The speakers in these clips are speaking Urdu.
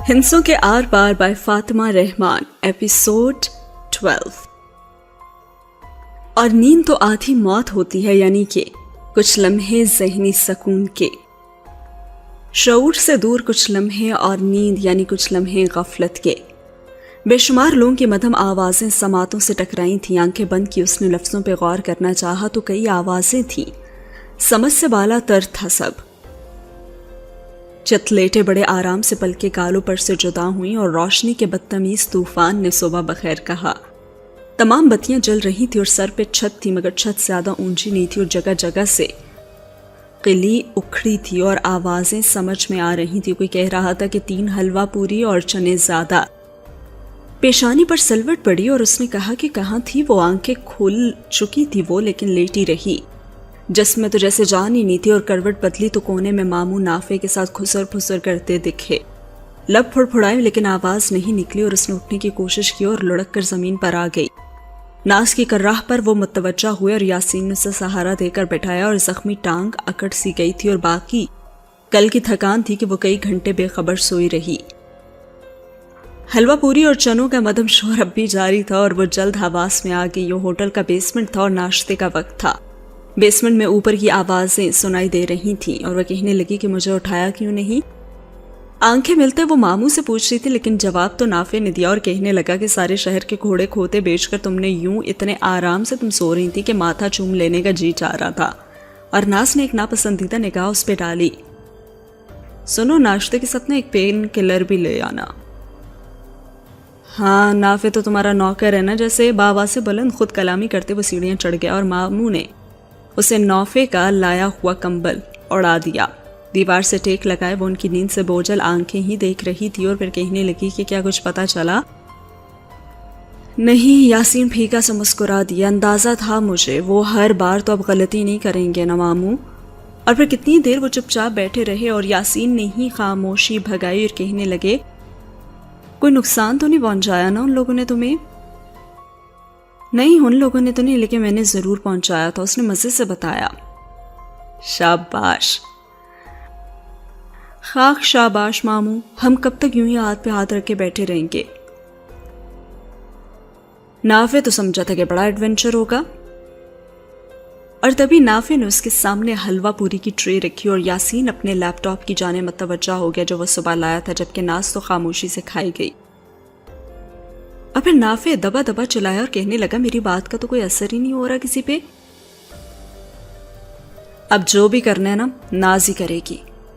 ہنسوں کے آر پار بائی فاطمہ رحمان، ایپیسوڈ 12۔ اور نیند تو آدھی موت ہوتی ہے، یعنی کہ کچھ لمحے ذہنی سکون کے، شعور سے دور کچھ لمحے، اور نیند یعنی کچھ لمحے غفلت کے۔ بے شمار لوگوں کی مدھم آوازیں سماعتوں سے ٹکرائی تھیں۔ آنکھیں بند کی اس نے لفظوں پہ غور کرنا چاہا تو کئی آوازیں تھیں، سمجھ سے بالا تر تھا سب۔ چتلیٹے بڑے آرام سے پلکیں گالوں پر سے جدا ہوئیں اور روشنی کے بدتمیز طوفان نے صبح بخیر کہا۔ تمام بتیاں جل رہی تھی اور سر پہ چھت تھی، مگر چھت زیادہ اونچی نہیں تھی اور جگہ جگہ سے قلی اکھڑی تھی اور آوازیں سمجھ میں آ رہی تھی۔ کوئی کہہ رہا تھا کہ 3 حلوہ پوری اور چنے زیادہ۔ پیشانی پر سلوٹ پڑی اور اس نے کہا کہ کہاں تھی وہ؟ آنکھیں کھل چکی تھی وہ، لیکن لیٹی رہی۔ جسم میں تو جیسے جان ہی نہیں تھی، اور کروٹ بدلی تو کونے میں ماموں نافے کے ساتھ خسر پھسر کرتے دکھے۔ لب پھڑپھڑائے لیکن آواز نہیں نکلی اور اس نے اٹھنے کی کوشش کی اور لڑک کر زمین پر آ گئی۔ ناز کی کرراہ پر وہ متوجہ ہوئے اور یاسین نے اسے سہارا دے کر بٹھایا اور زخمی ٹانگ اکڑ سی گئی تھی اور باقی کل کی تھکان تھی کہ وہ کئی گھنٹے بے خبر سوئی رہی۔ حلوہ پوری اور چنوں کا مدھم شور اب بھی جاری تھا اور وہ جلد حواس میں آ گئی۔ یہ ہوٹل کا بیسمنٹ تھا اور ناشتے کا وقت تھا۔ بیسمنٹ میں اوپر کی آوازیں سنائی دے رہی تھیں اور وہ کہنے لگی کہ مجھے اٹھایا کیوں نہیں؟ آنکھیں ملتے وہ ماموں سے پوچھ رہی تھی، لیکن جواب تو نافے نے دیا اور کہنے لگا کہ سارے شہر کے گھوڑے کھوتے بیچ کر تم نے یوں اتنے آرام سے تم سو رہی تھی کہ ماتھا چوم لینے کا جی چاہ رہا تھا۔ اور ناز نے ایک ناپسندیدہ نگاہ اس پہ ڈالی۔ سنو، ناشتے کے ساتھ ایک پین کلر بھی لے آنا۔ ہاں، نافے تو تمہارا نوکر ہے نا۔ جیسے بابا سے بلند خود کلامی کرتے وہ سیڑھیاں چڑھ گیا اور ماموں نے اسے نوفے کا لایا ہوا کمبل اڑا دیا۔ دیوار سے ٹیک لگائے وہ ان کی نیند سے بوجھل آنکھیں ہی دیکھ رہی تھی اور پھر کہنے لگی کہ کیا کچھ پتا چلا؟ نہیں، یاسین پھیکا سے مسکرا دیا۔ اندازہ تھا مجھے، وہ ہر بار تو اب غلطی نہیں کریں گے نا ماموں۔ اور پھر کتنی دیر وہ چپ چاپ بیٹھے رہے اور یاسین نے ہی خاموشی بھگائی اور کہنے لگے، کوئی نقصان تو نہیں پہنچایا نا ان لوگوں نے تمہیں؟ نہیں، ان لوگوں نے تو نہیں، لیکن میں نے ضرور پہنچایا تھا، اس نے مزے سے بتایا۔ شاباش خاک شاباش ماموں، ہم کب تک یوں ہی ہاتھ پہ ہاتھ رکھ کے بیٹھے رہیں گے؟ نافے تو سمجھا تھا کہ بڑا ایڈونچر ہوگا۔ اور تبھی نافے نے اس کے سامنے حلوہ پوری کی ٹرے رکھی اور یاسین اپنے لیپ ٹاپ کی جانب متوجہ ہو گیا جو وہ صبح لایا تھا، جبکہ ناز تو خاموشی سے کھائی گئی۔ اور پھر نافے دبا دبا چلایا اور کہنے لگا، میری بات کا تو کوئی اثر ہی نہیں ہو رہا کسی پہ۔ اب جو بھی کرنا ہے نا، ناز ہی کرے گی۔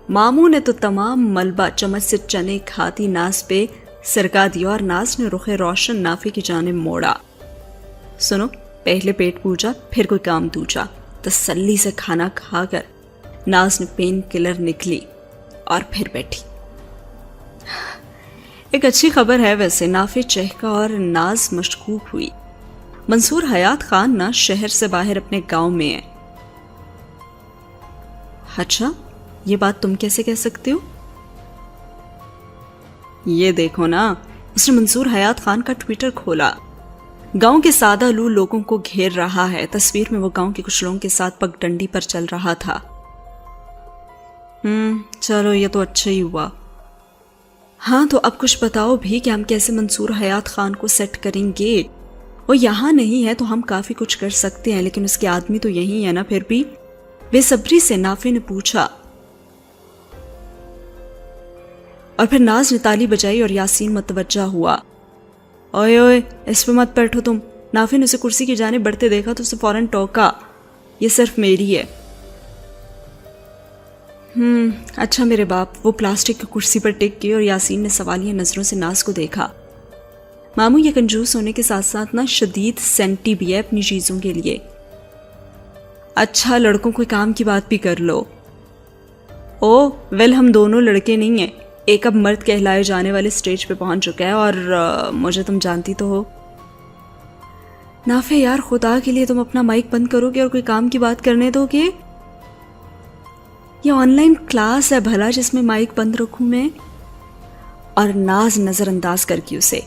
ماموں نے تو تمام ملبہ چمچ سے چنے کھاتی ناز پہ سرکا دیا اور ناز نے رخ روشن نافے کی جانب موڑا۔ سنو، پہلے پیٹ پوجا پھر کوئی کام دوجا۔ تسلی سے کھانا کھا کر ناز نے پین کلر نکلی اور پھر بیٹھی۔ ایک اچھی خبر ہے ویسے، نافے چہکا اور ناز مشکوک ہوئی۔ منصور حیات خان نا شہر سے باہر اپنے گاؤں میں ہے۔ اچھا، یہ بات تم کیسے کہہ سکتے ہو؟ یہ دیکھو نا، اس نے منصور حیات خان کا ٹویٹر کھولا۔ گاؤں کے سادہ لو لوگوں کو گھیر رہا ہے۔ تصویر میں وہ گاؤں کے کچھ لوگوں کے ساتھ پگ ڈنڈی پر چل رہا تھا۔ چلو، یہ تو اچھا ہی ہوا۔ ہاں تو اب کچھ بتاؤ بھی کہ ہم کیسے منصور حیات خان کو سیٹ کریں گے؟ وہ یہاں نہیں ہے تو ہم کافی کچھ کر سکتے ہیں، لیکن اس کے آدمی تو یہی ہے نا پھر بھی؟ بے صبری سے نافے نے پوچھا۔ اور پھر ناز نے تالی بجائی اور یاسین متوجہ ہوا۔ اوئے اوئے، اس پہ مت بیٹھو تم۔ نافے نے اسے کرسی کی جانب بڑھتے دیکھا تو اسے فوراً ٹوکا، یہ صرف میری ہے۔ اچھا میرے باپ۔ وہ پلاسٹک کی کرسی پر ٹک گئی اور یاسین نے سوالیہ نظروں سے ناز کو دیکھا۔ ماموں یہ کنجوس ہونے کے ساتھ ساتھ نا شدید سینٹی بھی ہے اپنی چیزوں کے لیے۔ اچھا، لڑکوں کوئی کام کی بات بھی کر لو۔ ہم دونوں لڑکے نہیں ہیں۔ ایک اب مرد کہلائے جانے والے سٹیج پہ پہنچ چکا ہے اور مجھے تم جانتی تو ہو۔ نافے یار، خدا کے لیے تم اپنا مائک بند کرو گے اور کوئی کام کی بات کرنے دو گے؟ یہ آن لائن کلاس ہے بھلا جس میں مائک بند رکھوں میں؟ اور ناز نظر انداز کر کی اسے۔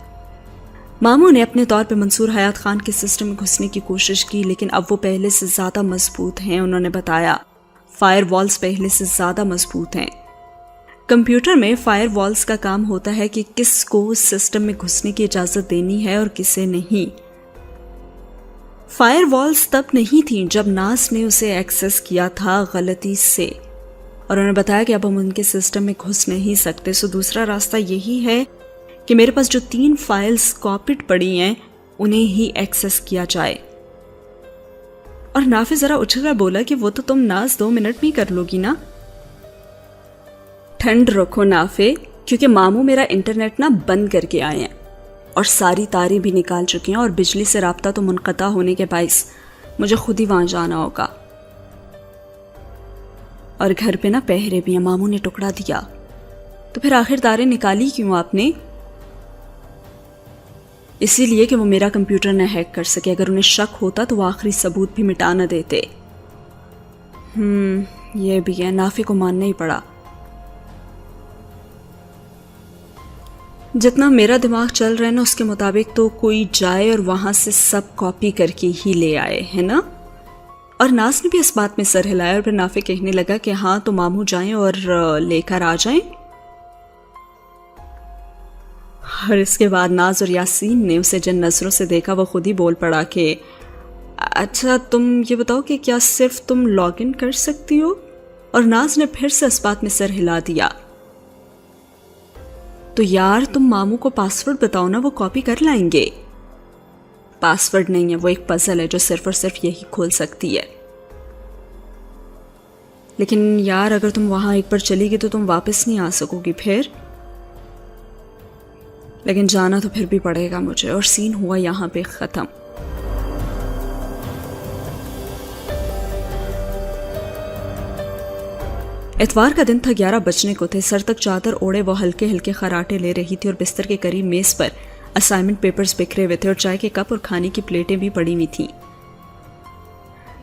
ماموں نے اپنے طور پہ منصور حیات خان کے سسٹم میں گھسنے کی کوشش کی، لیکن اب وہ پہلے سے زیادہ مضبوط ہیں۔ انہوں نے بتایا، فائر والز پہلے سے زیادہ مضبوط ہیں۔ کمپیوٹر میں فائر والز کا کام ہوتا ہے کہ کس کو اس سسٹم میں گھسنے کی اجازت دینی ہے اور کسے نہیں۔ فائر والز تب نہیں تھیں جب ناز نے اسے ایکسس کیا تھا غلطی سے، اور انہوں نے بتایا کہ اب ہم ان کے سسٹم میں گھس نہیں سکتے، سو دوسرا راستہ یہی ہے کہ میرے پاس جو 3 فائلز کاپیڈ پڑی ہیں انہیں ہی ایکسس کیا جائے۔ اور نافع ذرا اچھل کر بولا کہ وہ تو تم ناز 2 منٹ میں ہی کر لو گی نا۔ ٹھنڈ رکھو نافع، کیونکہ ماموں میرا انٹرنیٹ نا بند کر کے آئے ہیں اور ساری تاریں بھی نکال چکی ہیں، اور بجلی سے رابطہ تو منقطع ہونے کے باعث مجھے خود ہی وہاں جانا ہوگا، اور گھر پہ نا پہرے بھی ہیں، ماموں نے ٹکڑا دیا۔ تو پھر آخر تاریں نکالی کیوں آپ نے؟ اسی لیے کہ وہ میرا کمپیوٹر نہ ہیک کر سکے، اگر انہیں شک ہوتا تو وہ آخری ثبوت بھی مٹا نہ دیتے۔ یہ بھی ہے، نافع کو ماننا ہی پڑا۔ جتنا میرا دماغ چل رہا ہے نا اس کے مطابق تو کوئی جائے اور وہاں سے سب کاپی کر کے ہی لے آئے، ہے نا؟ اور ناز نے بھی اس بات میں سر ہلایا، اور پھر نافع کہنے لگا کہ ہاں تو ماموں جائیں اور لے کر آ جائیں۔ اور اس کے بعد ناز اور یاسین نے اسے جن نظروں سے دیکھا وہ خود ہی بول پڑا کہ اچھا تم یہ بتاؤ کہ کیا صرف تم لاگ ان کر سکتی ہو؟ اور ناز نے پھر سے اس بات میں سر ہلا دیا۔ تو یار تم ماموں کو پاسورڈ بتاؤ نا، وہ کاپی کر لائیں گے۔ پاسورڈ نہیں ہے، وہ ایک پزل ہے جو صرف اور صرف یہی کھول سکتی ہے۔ لیکن یار اگر تم وہاں ایک بار چلی گئی تو تم واپس نہیں آ سکو گی پھر۔ لیکن جانا تو پھر بھی پڑے گا مجھے، اور سین ہوا یہاں پہ ختم۔ اتوار کا دن تھا، 11 بجنے کو تھے۔ سر تک چادر اوڑے وہ ہلکے ہلکے خراٹے لے رہی تھی، اور بستر کے قریب میز پر اسائنمنٹ پیپرز بکھرے ہوئے تھے، اور چائے کے کپ اور کھانے کی پلیٹیں بھی پڑی ہوئی تھیں۔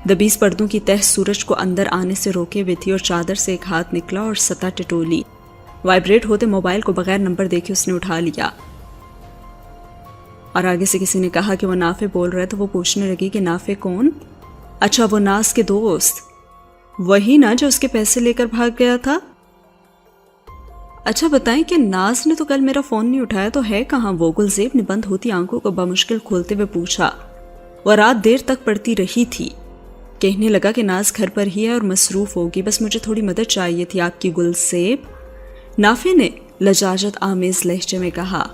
دبیز پردوں کی تہ سورج کو اندر آنے سے روکے ہوئے تھی، اور چادر سے ایک ہاتھ نکلا اور سطح ٹٹولی۔ وائبریٹ ہوتے موبائل کو بغیر نمبر دیکھے اس نے اٹھا لیا، اور آگے سے کسی نے کہا کہ وہ نافع بول رہا ہے، تو وہ پوچھنے لگی کہ نافع کون؟ اچھا وہ ناز کے دوست، وہی نا جو اس کے پیسے لے کر بھاگ گیا تھا؟ اچھا بتائیں کہ ناز نے تو کل میرا فون نہیں اٹھایا، تو ہے کہاں وہ؟ گلزیب نے بند ہوتی آنکھوں کو بمشکل کھولتے ہوئے پوچھا۔ وہ رات دیر تک پڑتی رہی تھی۔ کہنے لگا کہ ناز گھر پر ہی ہے اور مصروف ہوگی، بس مجھے تھوڑی مدد چاہیے تھی آپ کی گلزیب، نافع نے لجاجت آمیز لہجے میں کہا۔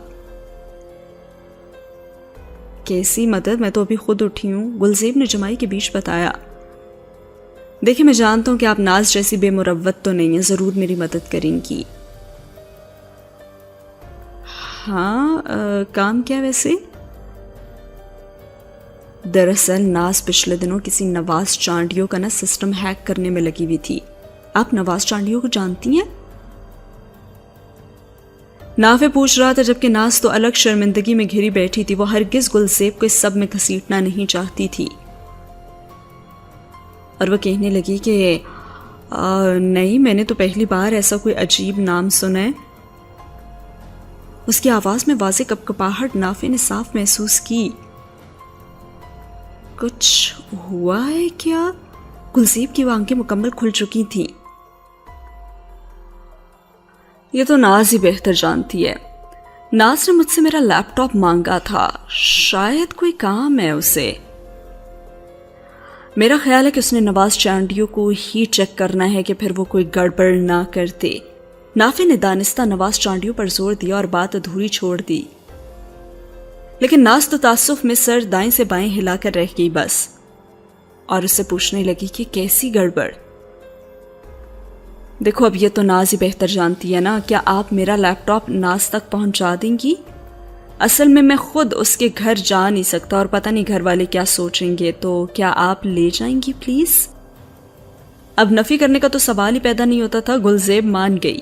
کیسی مدد؟ میں تو ابھی خود اٹھی ہوں، گلزیب نے جمائی کے بیچ بتایا۔ دیکھیں میں جانتا ہوں کہ آپ ناز جیسی بے مروت تو نہیں ہیں، ضرور میری مدد کریں گی۔ ہاں کام کیا ویسے؟ دراصل ناز پچھلے دنوں کسی نواز چانڈیو کا نا سسٹم ہیک کرنے میں لگی ہوئی تھی۔ آپ نواز چانڈیو کو جانتی ہیں؟ نافع پوچھ رہا تھا، جبکہ ناز تو الگ شرمندگی میں گھری بیٹھی تھی۔ وہ ہرگز گلزیب کو اس سب میں گھسیٹنا نہیں چاہتی تھی، اور وہ کہنے لگی کہ نہیں، میں نے تو پہلی بار ایسا کوئی عجیب نام سنا ہے۔ اس کی آواز میں واضح کپکپاہٹ نافع نے صاف محسوس کی۔ کچھ ہوا ہے کیا؟ گلزیب کی وہ آنکھیں مکمل کھل چکی تھیں۔ یہ تو ناز ہی بہتر جانتی ہے۔ ناز نے مجھ سے میرا لیپ ٹاپ مانگا تھا، شاید کوئی کام ہے اسے۔ میرا خیال ہے کہ اس نے نواز چانڈیو کو ہی چیک کرنا ہے کہ پھر وہ کوئی گڑبڑ نہ کرتے۔ نافع نے دانستہ نواز چانڈیو پر زور دیا اور بات ادھوری چھوڑ دی، لیکن ناز تو تعصف میں سر دائیں سے بائیں ہلا کر رہ گئی بس، اور اس سے پوچھنے لگی کہ کیسی گڑبڑ؟ دیکھو اب یہ تو ناز ہی بہتر جانتی ہے نا، کیا آپ میرا لیپ ٹاپ ناز تک پہنچا دیں گی؟ اصل میں خود اس کے گھر جا نہیں سکتا، اور پتہ نہیں گھر والے کیا سوچیں گے، تو کیا آپ لے جائیں گی پلیز؟ اب نفی کرنے کا تو سوال ہی پیدا نہیں ہوتا تھا۔ گلزیب مان گئی،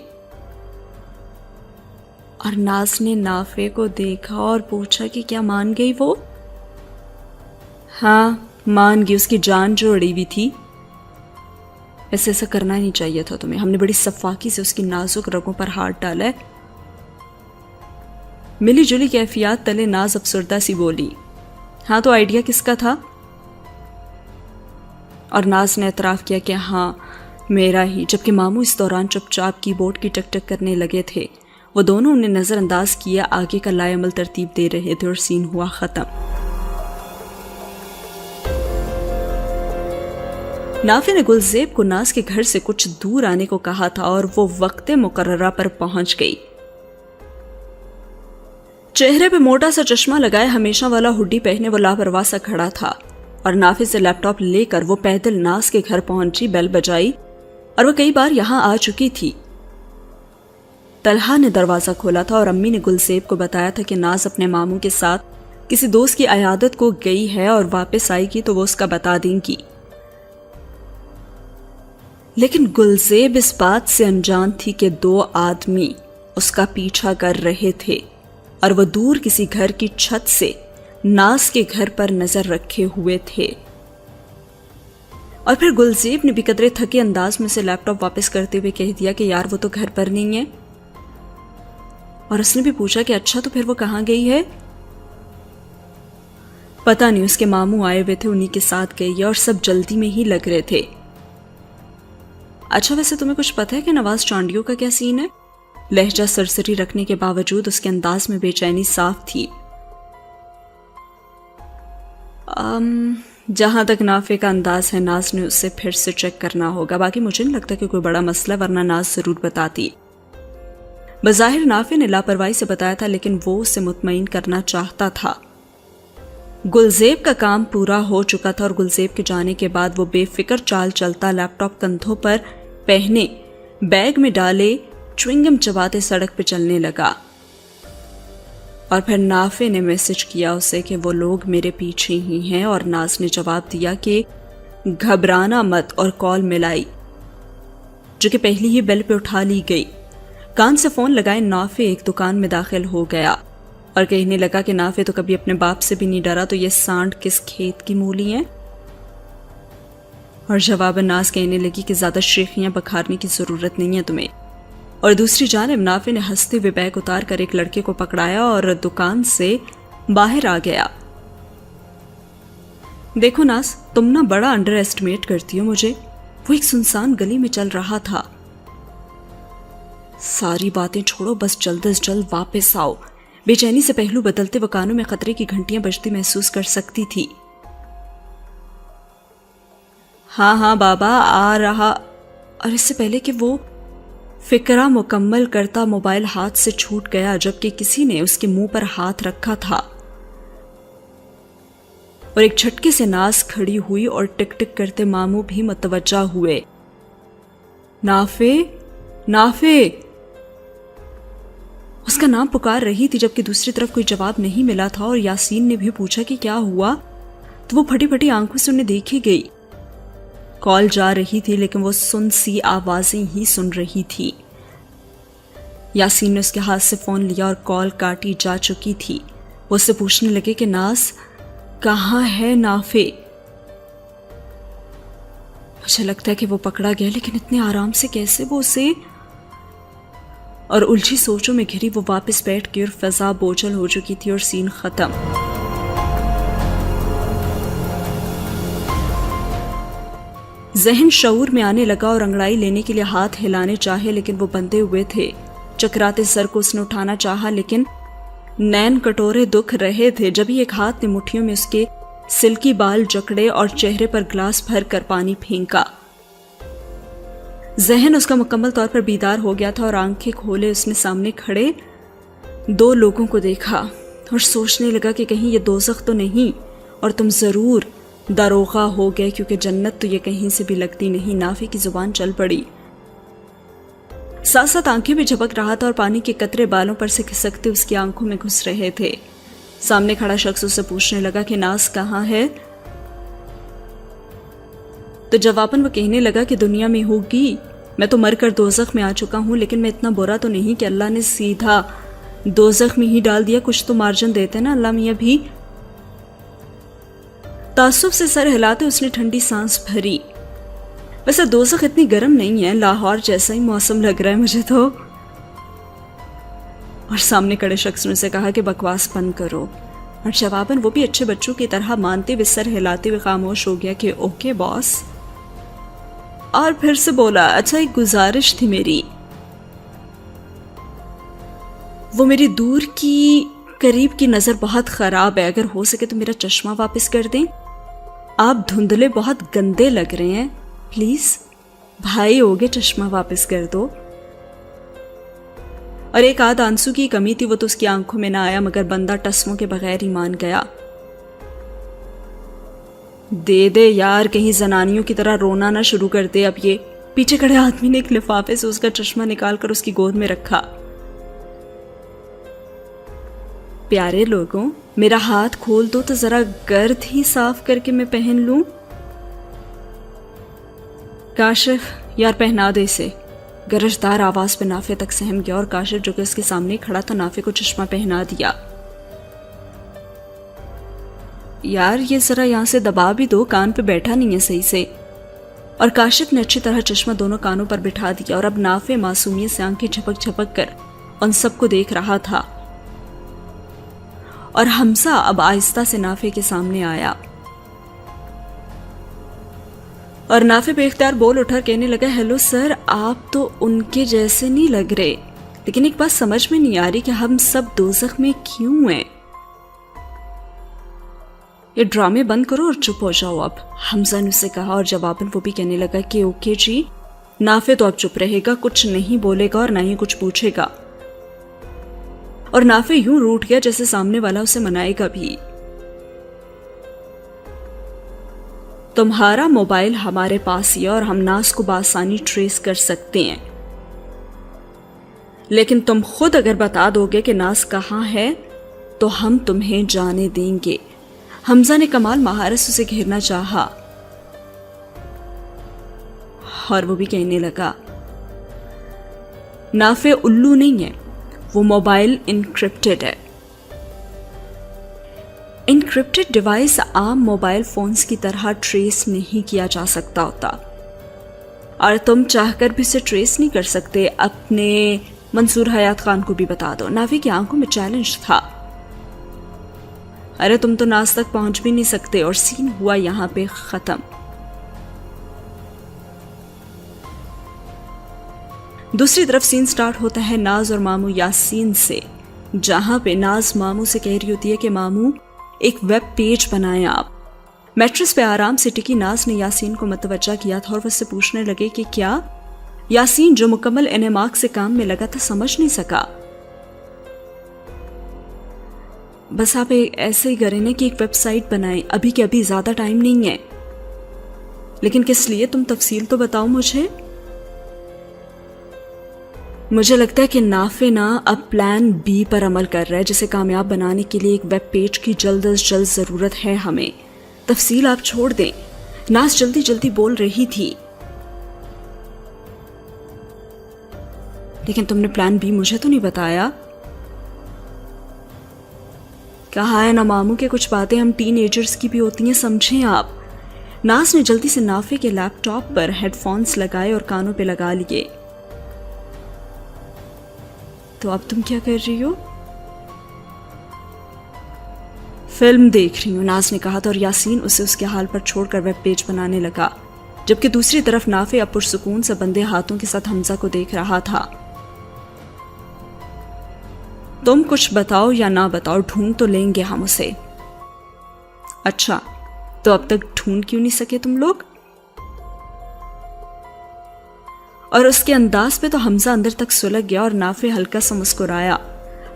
اور ناز نے نافع کو دیکھا اور پوچھا کہ کیا مان گئی وہ؟ ہاں مان گئی، اس کی جان جو اڑی ہوئی تھی۔ ایسا کرنا نہیں چاہیے تھا تمہیں، ہم نے بڑی صفاقی سے اس کی نازک رگوں پر ہاتھ ڈالا ہے۔ ملی جلی کیفیات تلے ناز افسردہ سی بولی۔ ہاں تو آئیڈیا کس کا تھا؟ اور ناز نے اعتراف کیا کہ ہاں میرا ہی، جبکہ ماموں اس دوران چپ چاپ کی بورڈ کی ٹک ٹک کرنے لگے تھے۔ وہ دونوں انہیں نظر انداز کیا آگے کا لائے عمل ترتیب دے رہے تھے اور سین ہوا ختم۔ نافع نے گلزیب کو ناز کے گھر سے کچھ دور آنے کو کہا تھا اور وہ وقت مقررہ پر پہنچ گئی۔ چہرے پہ موٹا سا چشمہ لگائے ہمیشہ والا ہڈی پہنے وہ لاپرواہ سا کھڑا تھا اور نافع سے لیپ ٹاپ لے کر وہ پیدل ناز کے گھر پہنچی۔ بیل بجائی اور وہ کئی بار یہاں آ چکی تھی۔ طلحہ نے دروازہ کھولا تھا اور امی نے گلزیب کو بتایا تھا کہ ناز اپنے ماموں کے ساتھ کسی دوست کی عیادت کو گئی ہے اور واپس آئے گی تو وہ اس کا بتا دیں گی، لیکن گلزیب اس بات سے انجان تھی کہ 2 آدمی اس کا پیچھا کر رہے تھے اور وہ دور کسی گھر کی چھت سے ناز کے گھر پر نظر رکھے ہوئے تھے۔ اور پھر گلزیب نے بھی قدرے تھکے انداز میں سے لیپ ٹاپ واپس کرتے ہوئے کہہ دیا کہ یار وہ تو گھر پر نہیں ہے، اور اس نے بھی پوچھا کہ اچھا تو پھر وہ کہاں گئی ہے؟ پتہ نہیں، اس کے ماموں آئے ہوئے تھے، انہی کے ساتھ گئی ہے اور سب جلدی میں ہی لگ رہے تھے۔ اچھا ویسے تمہیں کچھ پتہ ہے کہ نواز چانڈیوں کا کیا سین ہے؟ لہجہ سرسری رکھنے کے باوجود اس کے انداز میں بے چینی صاف تھی۔ جہاں تک نافع کا انداز ہے ناز نے اسے پھر سے چیک کرنا ہوگا، باقی مجھے نہیں لگتا کہ کوئی بڑا مسئلہ، ورنہ ناز ضرور بتاتی۔ بظاہر نافع نے لاپرواہی سے بتایا تھا لیکن وہ اسے مطمئن کرنا چاہتا تھا۔ گلزیب کا کام پورا ہو چکا تھا اور گلزیب کے جانے کے بعد وہ بے فکر چال چلتا، لیپ ٹاپ کندھوں پر پہنے، بیگ میں ڈالے، چوئنگم چباتے سڑک پہ چلنے لگا۔ اور پھر نافع نے میسج کیا اسے کہ وہ لوگ میرے پیچھے ہی ہیں، اور ناز نے جواب دیا کہ گھبرانا مت اور کال ملائی، جو کہ پہلی ہی بیل پہ اٹھا لی گئی۔ کان سے فون لگائے نافع ایک دکان میں داخل ہو گیا اور کہنے لگا کہ نافع تو کبھی اپنے باپ سے بھی نہیں ڈرا، تو یہ سانڈ کس کھیت کی مولی ہیں؟ اور جواباً ناز کہنے لگی کہ زیادہ شیخیاں بکھارنے کی ضرورت نہیں ہے تمہیں۔ اور دوسری جانب نافع نے ہنستے ہوئے بیگ اتار کر ایک لڑکے کو پکڑایا اور دکان سے باہر آ گیا۔ دیکھو ناز، تم نا بڑا انڈر ایسٹیمیٹ کرتی ہو مجھے۔ وہ ایک سنسان گلی میں چل رہا تھا۔ ساری باتیں چھوڑو، بس جلد از جلد واپس آؤ۔ بے چینی سے پہلو بدلتے وہ کانوں میں خطرے کی گھنٹیاں بجتی محسوس کر سکتی تھی۔ ہاں بابا آ رہا۔ اور اس سے پہلے کہ وہ فکرہ مکمل کرتا موبائل ہاتھ سے چھوٹ گیا، جبکہ کسی نے اس کے منہ پر ہاتھ رکھا تھا اور ایک جھٹکے سے ناز کھڑی ہوئی اور ٹک ٹک کرتے ماموں بھی متوجہ ہوئے۔ نافع نافع اس کا نام پکار رہی تھی، جبکہ دوسری طرف کوئی جواب نہیں ملا تھا، اور یاسین نے بھی پوچھا کہ کیا ہوا، تو وہ پھٹی پھٹی آنکھوں سے انہیں دیکھی گئی۔ کال جا رہی تھی لیکن وہ سن سی آوازیں ہی سن رہی تھی۔ یاسین نے اس کے ہاتھ سے فون لیا اور کال کاٹی جا چکی تھی۔ وہ اس سے پوچھنے لگے کہ ناز کہاں ہے نافع؟ مجھے لگتا ہے کہ وہ پکڑا گیا، لیکن اتنے آرام سے کیسے وہ اسے؟ اور الجھی سوچوں میں گھری وہ واپس بیٹھ گئی اور فضا بوجھل ہو چکی تھی اور سین ختم۔ ذہن شعور میں آنے لگا اور انگڑائی لینے کے لیے ہاتھ ہلانے چاہے لیکن وہ بندھے ہوئے تھے۔ چکراتے سر کو اس نے اٹھانا چاہا لیکن نین کٹورے دکھ رہے تھے۔ جبھی ایک ہاتھ نے مٹھیوں میں اس کے سلکی بال جکڑے اور چہرے پر گلاس بھر کر پانی پھینکا۔ ذہن اس کا مکمل طور پر بیدار ہو گیا تھا اور آنکھیں کھولے اس نے سامنے کھڑے 2 لوگوں کو دیکھا اور سوچنے لگا کہ کہیں یہ دوزخ تو نہیں اور تم ضرور داروغہ ہو گئے، کیونکہ جنت تو یہ کہیں سے بھی لگتی نہیں۔ نافع کی زبان چل پڑی، ساتھ ساتھ آنکھیں بھی جھپک رہا تھا اور پانی کے قطرے بالوں پر سے کھسکتے اس کی آنکھوں میں گھس رہے تھے۔ سامنے کھڑا شخص اسے پوچھنے لگا کہ ناز کہاں ہے؟ تو جواباً وہ کہنے لگا کہ دنیا میں ہوگی، میں تو مر کر دوزخ میں آ چکا ہوں، لیکن میں اتنا برا تو نہیں کہ اللہ نے سیدھا دوزخ میں ہی ڈال دیا، کچھ تو مارجن دیتے نا اللہ میاں بھی۔ تعصب سے سر ہلاتے اس نے ٹھنڈی سانس بھری۔ ویسے دوزخ اتنی گرم نہیں ہے، لاہور جیسا ہی موسم لگ رہا ہے مجھے تو۔ اور سامنے کڑے شخص نے اسے کہا کہ بکواس بند کرو، اور جواباً وہ بھی اچھے بچوں کی طرح مانتے ہوئے سر ہلاتے ہوئے خاموش ہو گیا کہ اوکے باس۔ اور پھر سے بولا, اچھا ایک گزارش تھی میری, وہ میری دور کی قریب کی نظر بہت خراب ہے, اگر ہو سکے تو میرا چشمہ واپس کر دیں, آپ دھندلے بہت گندے لگ رہے ہیں, پلیز بھائی ہوگے چشمہ واپس کر دو. اور ایک آدھ آنسو کی کمی تھی, وہ تو اس کی آنکھوں میں نہ آیا, مگر بندہ ٹسموں کے بغیر ہی مان گیا. دے دے یار, کہیں زنانیوں کی طرح رونا نہ شروع کر دے اب یہ. پیچھے کھڑے آدمی نے ایک لفافے سے اس کا چشمہ نکال کر اس کی گود میں رکھا. پیارے لوگوں, میرا ہاتھ کھول دو تو ذرا گرد ہی صاف کر کے میں پہن لوں. کاشف یار پہنا دے اسے. گرجدار آواز پہ نافع تک سہم گیا اور کاشف جو کہ اس کے سامنے کھڑا تھا نافع کو چشمہ پہنا دیا. یار یہ ذرا یہاں سے دبا بھی دو, کان پہ بیٹھا نہیں ہے صحیح سے. اور کاشف نے اچھی طرح چشمہ دونوں کانوں پر بٹھا دیا اور اب نافع معصومیت سے آنکھیں جھپک جھپک کر ان سب کو دیکھ رہا تھا. اور حمزہ اب آہستہ سے نافع کے سامنے آیا اور نافع بے اختیار بول اٹھا, کہنے لگا, ہیلو سر, آپ تو ان کے جیسے نہیں لگ رہے, لیکن ایک بات سمجھ میں نہیں آ رہی کہ ہم سب دوزخ میں کیوں ہیں. یہ ڈرامے بند کرو اور چپ ہو جاؤ اب, حمزہ نے اسے کہا. اور جواباً وہ بھی کہنے لگا کہ اوکے جی. نافع تو اب چپ رہے گا, کچھ نہیں بولے گا اور نہ ہی کچھ پوچھے گا. اور نافع یوں روٹ گیا جیسے سامنے والا اسے منائے گا بھی. تمہارا موبائل ہمارے پاس ہی ہے اور ہم ناز کو بآسانی ٹریس کر سکتے ہیں, لیکن تم خود اگر بتا دو گے کہ ناز کہاں ہے تو ہم تمہیں جانے دیں گے. حمزہ نے کمال مہارت سے اسے گھیرنا چاہا اور وہ بھی کہنے لگا, نافع الو نہیں ہے, وہ موبائل انکرپٹڈ ہے. انکرپٹڈ ڈیوائس عام موبائل فونز کی طرح ٹریس نہیں کیا جا سکتا ہوتا, اور تم چاہ کر بھی اسے ٹریس نہیں کر سکتے. اپنے منصور حیات خان کو بھی بتا دو. نافع کی آنکھوں میں چیلنج تھا. ارے تم تو ناز تک پہنچ بھی نہیں سکتے. اور سین ہوا یہاں پہ ختم. دوسری طرف سین سٹارٹ ہوتا ہے ناز اور مامو یاسین سے, جہاں پہ ناز مامو سے کہہ رہی ہوتی ہے کہ مامو ایک ویب پیج بنائیں آپ. میٹرس پہ آرام سے ٹکی ناز نے یاسین کو متوجہ کیا تھا اور وہ اس سے پوچھنے لگے کہ کیا. یاسین جو مکمل انعماق سے کام میں لگا تھا سمجھ نہیں سکا. بس آپ ایسے ہی کریں نا کہ ایک ویب سائٹ بنائیں, ابھی کے ابھی, زیادہ ٹائم نہیں ہے. لیکن کس لیے, تم تفصیل تو بتاؤ مجھے. مجھے لگتا ہے کہ نافع اب پلان بی پر عمل کر رہا ہے, جسے کامیاب بنانے کے لیے ایک ویب پیج کی جلد از جلد ضرورت ہے ہمیں. تفصیل آپ چھوڑ دیں. ناز جلدی جلدی بول رہی تھی. لیکن تم نے پلان بی مجھے تو نہیں بتایا. کہا ہے نا ماموں کے کچھ باتیں ہم ٹین ایجرز کی بھی ہوتی ہیں, سمجھیں آپ. ناز نے جلدی سے نافع کے لیپ ٹاپ پر ہیڈ فونز لگائے اور کانوں پہ لگا لیے. تو اب تم کیا کر رہی ہو؟ فلم دیکھ رہی ہوں, ناز نے کہا تھا, اور یاسین اسے اس کے حال پر چھوڑ کر ویب پیج بنانے لگا, جبکہ دوسری طرف نافع اب پرسکون سے بندے ہاتھوں کے ساتھ حمزہ کو دیکھ رہا تھا. تم کچھ بتاؤ یا نہ بتاؤ, ڈھونڈ تو لیں گے ہم اسے. اچھا, تو اب تک ڈھونڈ کیوں نہیں سکے تم لوگ؟ اور اس کے انداز پہ تو حمزہ اندر تک سلگ گیا اور نافع ہلکا سا مسکرایا.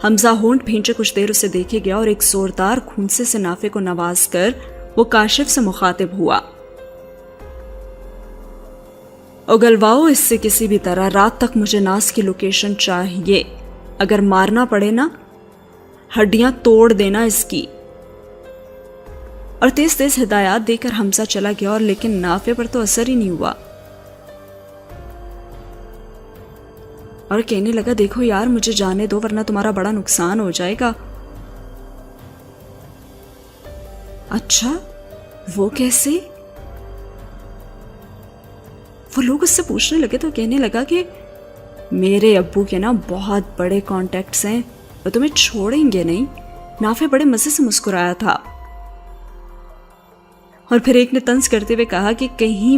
حمزہ ہونٹ بھینچے کچھ دیر اسے دیکھے گیا اور ایک زوردار کھونسے سے نافع کو نواز کر وہ کاشف سے مخاطب ہوا. اگلواؤ اس سے کسی بھی طرح, رات تک مجھے ناز کی لوکیشن چاہیے, اگر مارنا پڑے نا ہڈیاں توڑ دینا اس کی. اور تیز تیز ہدایات دے کر حمزہ چلا گیا, اور لیکن نافع پر تو اثر ہی نہیں ہوا. اور کہنے لگا, دیکھو یار مجھے جانے دو ورنہ تمہارا بڑا نقصان ہو جائے گا. اچھا وہ کیسے؟ وہ لوگ اس سے پوچھنے لگے تو کہنے لگا کہ میرے ابو کے نا بہت بڑے کانٹیکٹس ہیں, وہ تمہیں چھوڑیں گے نہیں. نافع بڑے مزے سے مسکرایا تھا. اور پھر ایک نے طنز کرتے ہوئے کہا کہ کہیں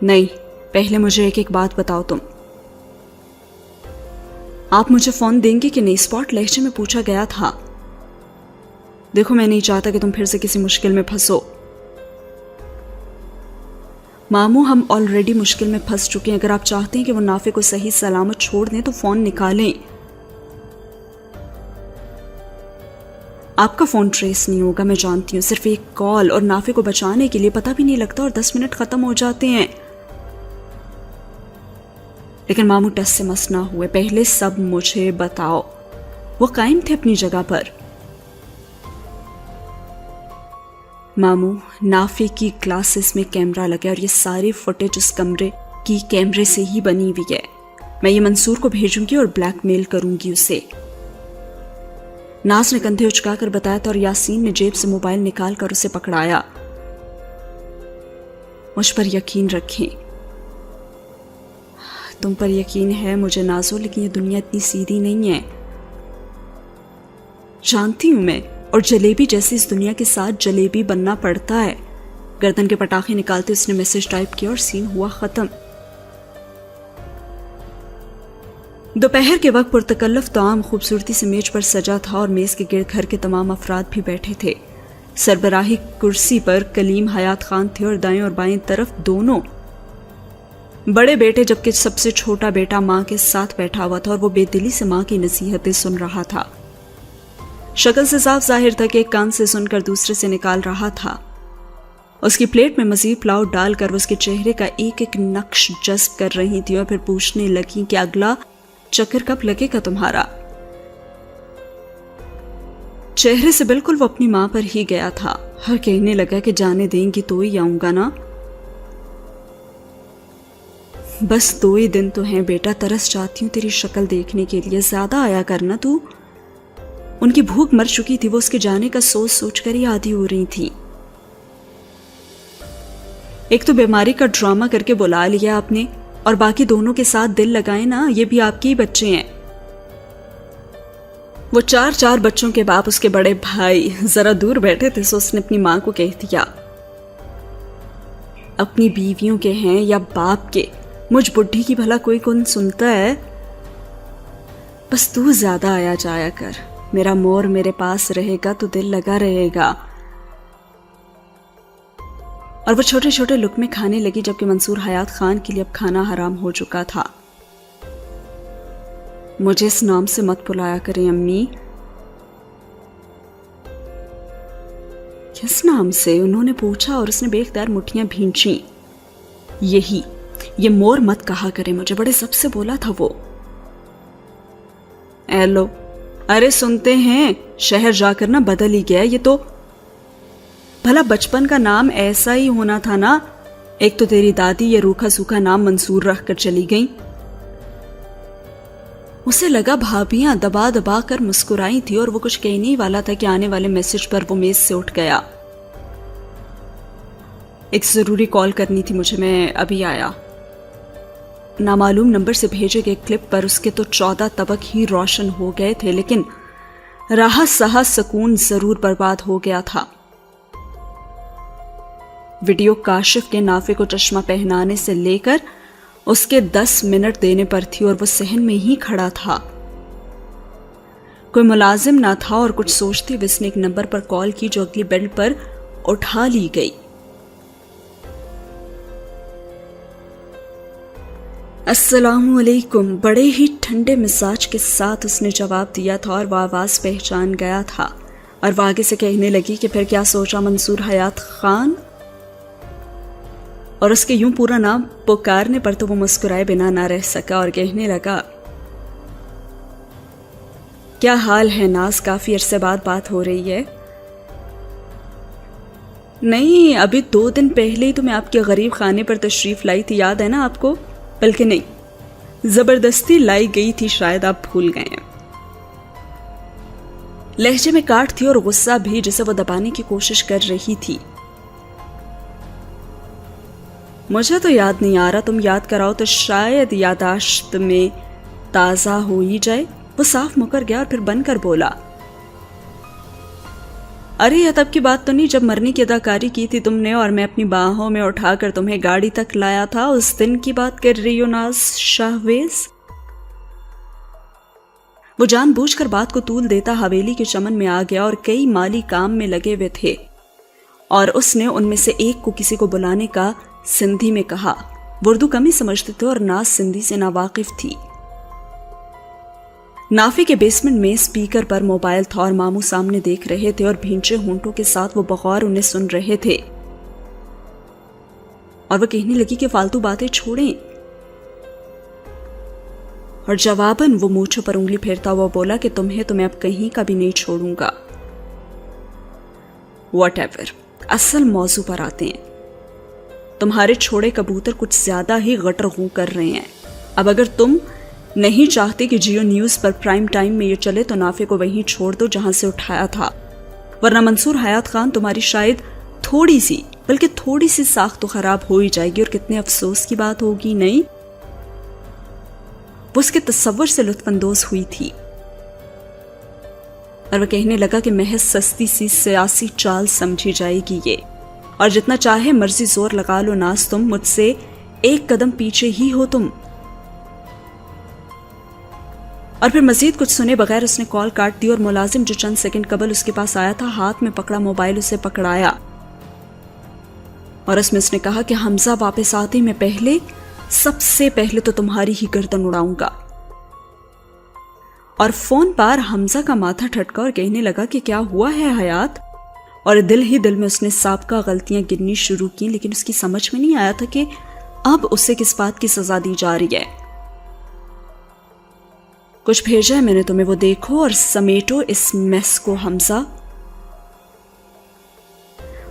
نہیں، پہلے مجھے ایک بات بتاؤ، تم آپ مجھے فون دیں گے کہ نہیں؟ اسپاٹ لہجے میں پوچھا گیا تھا۔ دیکھو، میں نہیں چاہتا کہ تم پھر سے کسی مشکل میں پھنسو۔ ماموں، ہم آلریڈی مشکل میں پھنس چکے ہیں۔ اگر آپ چاہتے ہیں کہ وہ نافع کو صحیح سلامت چھوڑ دیں تو فون نکالیں۔ آپ کا فون ٹریس نہیں ہوگا، میں جانتی ہوں، صرف ایک کال اور نافع کو بچانے کے لیے پتہ بھی نہیں لگتا اور 10 منٹ ختم ہو جاتے ہیں۔ لیکن ماموں ٹس سے مس نہ ہوئے، پہلے سب مجھے بتاؤ۔ وہ قائم تھے اپنی جگہ پر۔ ماموں، نافع کی کلاسز میں کیمرہ لگا اور یہ ساری فوٹیج اس کمرے کی کیمرے سے ہی بنی ہوئی ہے۔ میں یہ منصور کو بھیجوں گی اور بلیک میل کروں گی اسے۔ ناز نے کندھے اچکا کر بتایا تھا اور یاسین نے جیب سے موبائل نکال کر اسے پکڑایا۔ مجھ پر یقین رکھیں۔ تم پر یقین ہے مجھے نازو، لیکن یہ دنیا اتنی سیدھی نہیں ہے۔ جانتی ہوں میں، اور جلیبی جیسی اس دنیا کے ساتھ جلیبی بننا پڑتا ہے۔ گردن کے پٹاخے نکالتے اس نے میسج ٹائپ کیا اور سین ہوا ختم۔ دوپہر کے وقت پرتکلف طعام خوبصورتی سے میز پر سجا تھا اور میز کے گرد گھر کے تمام افراد بھی بیٹھے تھے۔ سربراہی کرسی پر کلیم حیات خان تھے اور دائیں اور بائیں طرف دونوں بڑے بیٹے، جبکہ سب سے چھوٹا بیٹا ماں کے ساتھ بیٹھا ہوا تھا اور وہ بے دلی سے ماں کی نصیحتیں سن رہا تھا۔ شکل سے صاف ظاہر تھا کہ ایک کان سے سن کر دوسرے سے نکال رہا تھا۔ اس کی پلیٹ میں مزید پلاؤ ڈال کر وہ اس کے چہرے کا ایک ایک نقش جذب کر رہی تھی اور پھر پوچھنے لگی کہ اگلا چکر کب لگے گا تمہارا؟ چہرے سے بالکل وہ اپنی ماں پر ہی گیا تھا۔ ہر کہنے لگا کہ جانے دیں گی تو ہی آؤں گا نا، بس 2 ہی دن تو ہیں بیٹا، ترس جاتی ہوں تیری شکل دیکھنے کے لیے، زیادہ آیا کرنا تو۔ ان کی بھوک مر چکی تھی، وہ اس کے جانے کا سوچ سوچ کر ہی عادی ہو رہی تھی۔ ایک تو بیماری کا ڈرامہ کر کے بلا لیا آپ نے، اور باقی دونوں کے ساتھ دل لگائے نا، یہ بھی آپ کے ہی بچے ہیں۔ وہ 4 بچوں کے باپ اس کے بڑے بھائی ذرا دور بیٹھے تھے، سو اس نے اپنی ماں کو کہہ دیا، اپنی بیویوں کے ہیں یا باپ کے، مجھ بڈھی کی بھلا کوئی کون سنتا ہے؟ بس تو زیادہ آیا جایا کر، میرا مور میرے پاس رہے گا تو دل لگا رہے گا۔ اور وہ چھوٹے چھوٹے لقمے کھانے لگی، جبکہ منصور حیات خان کے لیے اب کھانا حرام ہو چکا تھا۔ مجھے اس نام سے مت بلایا کریں امی۔ کس نام سے؟ انہوں نے پوچھا اور اس نے بے اختیار مٹھیاں بھینچیں۔ یہی، یہ مور مت کہا کرے مجھے، بڑے سب سے بولا تھا وہ۔ اے لو، ارے سنتے ہیں، شہر جا کر نہ بدل ہی گیا یہ تو۔ بھلا بچپن کا نام ایسا ہی ہونا تھا نا، ایک تو تیری دادی یہ روکھا سوکھا نام منصور رکھ کر چلی گئیں۔ اسے لگا بھابیاں دبا دبا کر مسکرائی تھی اور وہ کچھ کہنے ہی والا تھا کہ آنے والے میسج پر وہ میز سے اٹھ گیا۔ ایک ضروری کال کرنی تھی مجھے، میں ابھی آیا۔ نامعلوم نمبر سے بھیجے گئے کلپ پر اس کے تو 14 طبق ہی روشن ہو گئے تھے، لیکن رہا سہا سکون ضرور برباد ہو گیا تھا۔ ویڈیو کاشف کے نافع کو چشمہ پہنانے سے لے کر اس کے 10 منٹ دینے پر تھی اور وہ صحن میں ہی کھڑا تھا۔ کوئی ملازم نہ تھا اور کچھ سوچتے ہوئے اس نے ایک نمبر پر کال کی جو اگلی بیل پر اٹھا لی گئی۔ السلام علیکم، بڑے ہی ٹھنڈے مزاج کے ساتھ اس نے جواب دیا تھا اور وہ آواز پہچان گیا تھا، اور وہ آگے سے کہنے لگی کہ پھر کیا سوچا منصور حیات خان؟ اور اس کے یوں پورا نام پکارنے پر تو وہ مسکرائے بنا نہ رہ سکا اور کہنے لگا، کیا حال ہے ناز؟ کافی عرصے بعد بات ہو رہی ہے۔ نہیں، ابھی 2 دن پہلے ہی تو میں آپ کے غریب خانے پر تشریف لائی تھی، یاد ہے نا آپ کو؟ بلکہ نہیں، زبردستی لائی گئی تھی، شاید آپ بھول گئے ہیں۔ لہجے میں کاٹ تھی اور غصہ بھی جسے وہ دبانے کی کوشش کر رہی تھی۔ مجھے تو یاد نہیں آ رہا، تم یاد کراؤ تو شاید یاداشت میں تازہ ہو ہی جائے۔ وہ صاف مکر گیا اور پھر بن کر بولا، ارے یہ تب کی بات تو نہیں جب مرنے کی اداکاری کی تھی تم نے اور میں اپنی باہوں میں اٹھا کر تمہیں گاڑی تک لایا تھا، اس دن کی بات کر رہی ہو ناز شاہویز؟ وہ جان بوجھ کر بات کو طول دیتا حویلی کے چمن میں آ گیا اور کئی مالی کام میں لگے ہوئے تھے اور اس نے ان میں سے ایک کو کسی کو بلانے کا سندھی میں کہا۔ وہ اردو کم ہی سمجھتے تھے اور ناز سندھی سے ناواقف تھی۔ نافے کے بیسمنٹ میں سپیکر پر موبائل تھا اور ماموں سامنے دیکھ رہے تھے اور بھینچے ہونٹوں کے ساتھ وہ بغور انہیں سن رہے تھے اور وہ کہنے لگی کہ فالتو باتیں چھوڑیں، اور جواباً وہ مونچھوں پر انگلی پھیرتا ہوا بولا کہ تمہیں تو میں اب کہیں کا بھی نہیں چھوڑوں گا۔ واٹ ایور، اصل موضوع پر آتے ہیں۔ تمہارے چھوڑے کبوتر کچھ زیادہ ہی غٹر غوں کر رہے ہیں۔ اب اگر تم نہیں چاہتے کہ جیو نیوز پر پرائم ٹائم میں یہ چلے تو نافے کو وہیں چھوڑ دو جہاں سے اٹھایا تھا، ورنہ منصور حیات خان تمہاری شاید تھوڑی سی ساخت تو خراب ہو ہی جائے گی، اور کتنے افسوس کی بات ہوگی، نہیں؟ وہ اس کے تصور سے لطف اندوز ہوئی تھی اور وہ کہنے لگا کہ محض سستی سی سیاسی چال سمجھی جائے گی یہ، اور جتنا چاہے مرضی زور لگا لو ناز، تم مجھ سے ایک قدم پیچھے ہی ہو تم۔ اور پھر مزید کچھ سنے بغیر اس نے کال کاٹ دی اور ملازم جو چند سیکنڈ قبل اس کے پاس آیا تھا ہاتھ میں پکڑا موبائل اسے پکڑایا اور اس میں اس نے کہا کہ حمزہ واپس آتے میں سب سے پہلے تو تمہاری ہی گردن اڑاؤں گا۔ اور فون پر حمزہ کا ماتھا ٹھٹکا اور کہنے لگا کہ کیا ہوا ہے حیات، اور دل ہی دل میں اس نے سابقہ غلطیاں گننی شروع کی، لیکن اس کی سمجھ میں نہیں آیا تھا کہ اب اسے کس بات کی سزا دی جا رہی ہے۔ کچھ بھیجا ہے میں نے تمہیں، وہ دیکھو اور سمیٹو اس میس کو حمزہ۔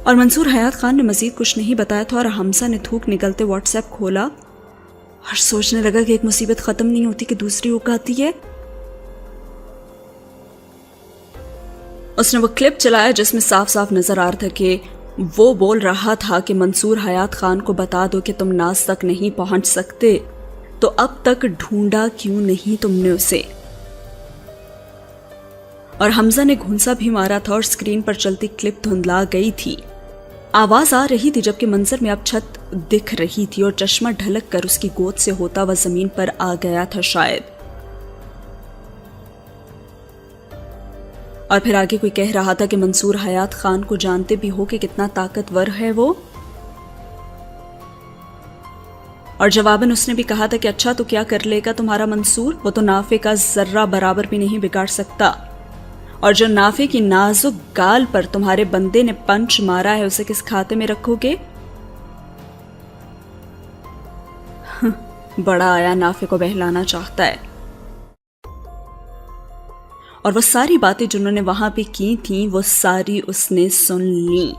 اور منصور حیات خان نے مزید کچھ نہیں بتایا تھا اور حمزہ نے تھوک نکلتے واٹس ایپ کھولا اور سوچنے لگا کہ ایک مصیبت ختم نہیں ہوتی کہ دوسری اگ آتی ہے۔ اس نے وہ کلپ چلایا جس میں صاف صاف نظر آ رہا تھا کہ وہ بول رہا تھا کہ منصور حیات خان کو بتا دو کہ تم ناز تک نہیں پہنچ سکتے تو اب تک ڈھونڈا کیوں نہیں تم نے اسے۔ اور حمزہ نے گھونسا بھی مارا تھا اور سکرین پر چلتی کلپ دھندلا گئی تھی، آواز آ رہی تھی جبکہ منظر میں اب چھت دکھ رہی تھی اور چشمہ ڈھلک کر اس کی گود سے ہوتا ہوا زمین پر آ گیا تھا شاید۔ اور پھر آگے کوئی کہہ رہا تھا کہ منصور حیات خان کو جانتے بھی ہو کہ کتنا طاقتور ہے وہ، اور جواباً اس نے بھی کہا تھا کہ اچھا تو کیا کر لے گا تمہارا منصور، وہ تو نافے کا ذرہ برابر بھی نہیں بگاڑ سکتا، اور جو نافے کی نازک گال پر تمہارے بندے نے پنچ مارا ہے اسے کس کھاتے میں رکھو گے؟ بڑا آیا نافے کو بہلانا چاہتا ہے۔ اور وہ ساری باتیں جنہوں نے وہاں پہ کی تھیں وہ ساری اس نے سن لیں،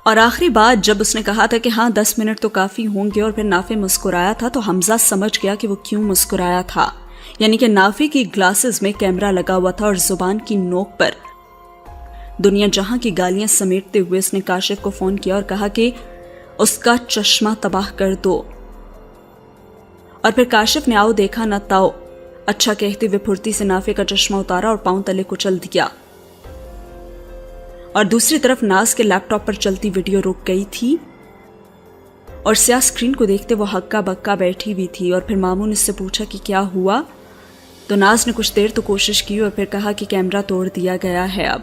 اور آخری بات جب اس نے کہا تھا کہ ہاں 10 منٹ تو کافی ہوں گے اور پھر نافے مسکرایا تھا تو حمزہ سمجھ گیا کہ وہ کیوں مسکرایا تھا، یعنی کہ نافے کی گلاسز میں کیمرہ لگا ہوا تھا اور زبان کی نوک پر دنیا جہاں کی گالیاں سمیٹتے ہوئے اس نے کاشف کو فون کیا اور کہا کہ اس کا چشمہ تباہ کر دو، اور پھر کاشف نے آؤ دیکھا نہ تاؤ اچھا کہتے ہوئے پھرتی سے نافے کا چشمہ اتارا اور پاؤں تلے کچل دیا، اور دوسری طرف ناز کے لیپ ٹاپ پر چلتی ویڈیو رک گئی تھی اور سیاہ اسکرین کو دیکھتے وہ ہکا بکا بیٹھی ہوئی تھی۔ اور پھر ماموں نے اس سے پوچھا کہ کیا ہوا، تو ناز نے کچھ دیر تو کوشش کی اور پھر کہا کہ کیمرہ توڑ دیا گیا ہے اب۔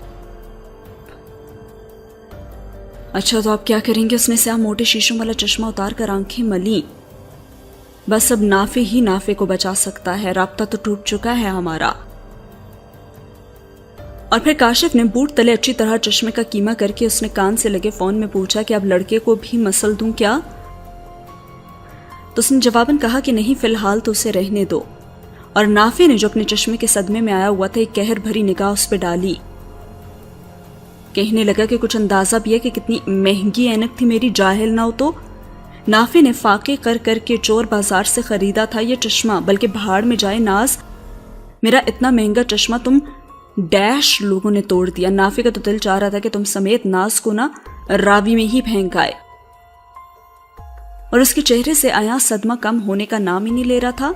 اچھا تو آپ کیا کریں گے؟ اس نے سیاہ موٹے شیشوں والا چشمہ اتار کر آنکھیں ملی۔ بس اب نافے ہی نافے کو بچا سکتا ہے، رابطہ تو ٹوٹ چکا ہے ہمارا۔ اور پھر کاشف نے بوٹ تلے اچھی طرح چشمے کا کیما کر کے اس نے کان سے لگے فون میں پوچھا کہ اب لڑکے کو بھی مسل دوں کیا؟ تو اس نے جواباً کہا کہ نہیں فی الحال تو اسے رہنے دو، اور نافے نے جو اپنے چشمے کے صدمے میں آیا ہوا تھا ایک قہر بھری نگاہ اس پہ ڈالی، کہنے لگا کہ کچھ اندازہ بھی ہے کہ کتنی مہنگی اینک تھی میری، جاہل نہ ہو تو۔ نافے نے فاقے کر کر کے چور بازار سے خریدا تھا یہ چشمہ، بلکہ بھاڑ میں جائے ناز، میرا اتنا مہنگا چشمہ تم ڈیش لوگوں نے توڑ دیا۔ نافے کا تو دل چاہ رہا تھا کہ تم سمیت ناز کو نا راوی میں ہی پھینک آئے، اور اس کے چہرے سے آیا صدمہ کم ہونے کا نام ہی نہیں لے رہا تھا۔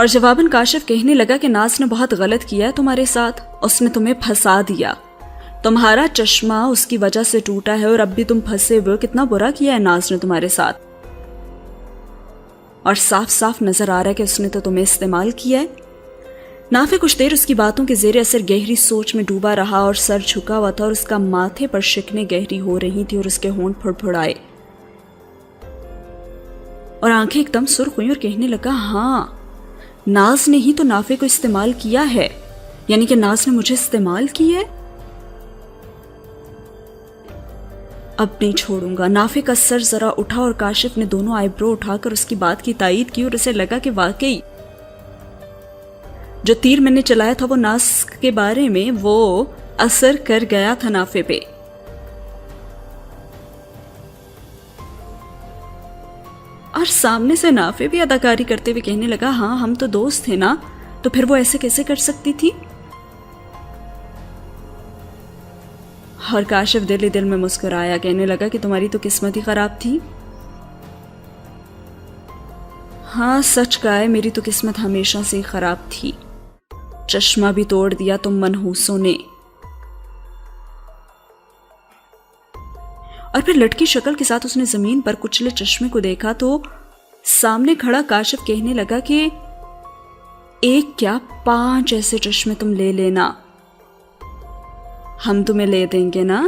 اور جواباً کاشف کہنے لگا کہ ناز نے بہت غلط کیا ہے تمہارے ساتھ، اس نے تمہیں پھنسا دیا، تمہارا چشمہ اس کی وجہ سے ٹوٹا ہے اور اب بھی تم پھنسے ہوئے، کتنا برا کیا ہے ناز نے تمہارے ساتھ، اور صاف صاف نظر آ رہا ہے کہ اس نے تو تمہیں استعمال کیا ہے۔ نافع کچھ دیر اس کی باتوں کے زیر اثر گہری سوچ میں ڈوبا رہا اور سر جھکا ہوا تھا اور اس کا ماتھے پر شکنیں گہری ہو رہی تھی اور اس کے ہونٹ پھڑپھڑائے اور آنکھیں ایک دم سرخ ہوئی اور کہنے لگا ہاں، ناز نے ہی تو نافع کو استعمال کیا ہے، یعنی کہ ناز نے مجھے استعمال کیا ہے، اب نہیں چھوڑوں گا۔ نافع کا سر ذرا اٹھا اور کاشف نے دونوں آئی برو اٹھا کر اس کی بات کی تائید کی اور اسے لگا کہ واقعی جو تیر میں نے چلایا تھا وہ ناز کے بارے میں وہ اثر کر گیا تھا نافع پہ۔ اور سامنے سے نافع بھی اداکاری کرتے ہوئے کہنے لگا ہاں ہم تو دوست تھے نا، تو پھر وہ ایسے کیسے کر سکتی تھی؟ اور کاشف دل ہی دل میں مسکرایا، کہنے لگا کہ تمہاری تو قسمت ہی خراب تھی۔ ہاں سچ کہا ہے، میری تو قسمت ہمیشہ سے ہی خراب تھی، چشمہ بھی توڑ دیا تم منحوسوں نے۔ اور پھر لٹکی شکل کے ساتھ اس نے زمین پر کچلے چشمے کو دیکھا تو سامنے کھڑا کاشف کہنے لگا کہ ایک کیا 5 ایسے چشمے تم لے لینا، ہم تمہیں لے دیں گے نا۔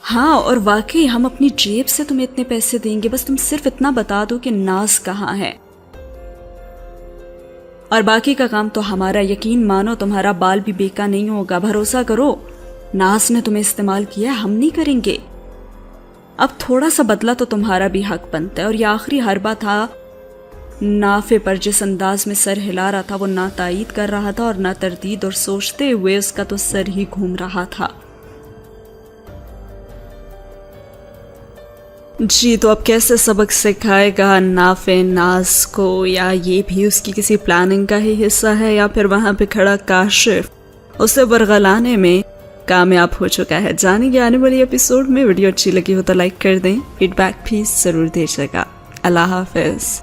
ہاں اور واقعی ہم اپنی جیب سے تمہیں اتنے پیسے دیں گے، بس تم صرف اتنا بتا دو کہ ناز کہاں ہے، اور باقی کا کام تو ہمارا۔ یقین مانو تمہارا بال بھی بیکا نہیں ہوگا، بھروسہ کرو، ناز نے تمہیں استعمال کیا، ہم نہیں کریں گے۔ اب تھوڑا سا بدلہ تو تمہارا بھی حق بنتا ہے۔ اور یہ آخری حربہ تھا نافع پر، جس انداز میں سر ہلا رہا تھا وہ نہ تائید کر رہا تھا اور نہ تردید، اور سوچتے ہوئے اس کا تو سر ہی گھوم رہا تھا۔ جی تو اب کیسے سبق سکھائے گا نافع ناز کو، یا یہ بھی اس کی کسی پلاننگ کا ہی حصہ ہے، یا پھر وہاں پہ کھڑا کاشف اسے برگلانے میں کامیاب ہو چکا ہے؟ جانیں گے آنے والی ایپیسوڈ میں۔ ویڈیو اچھی لگی ہو تو لائک کر دیں، فیڈ بیک بھی ضرور دیجیے گا۔ اللہ حافظ۔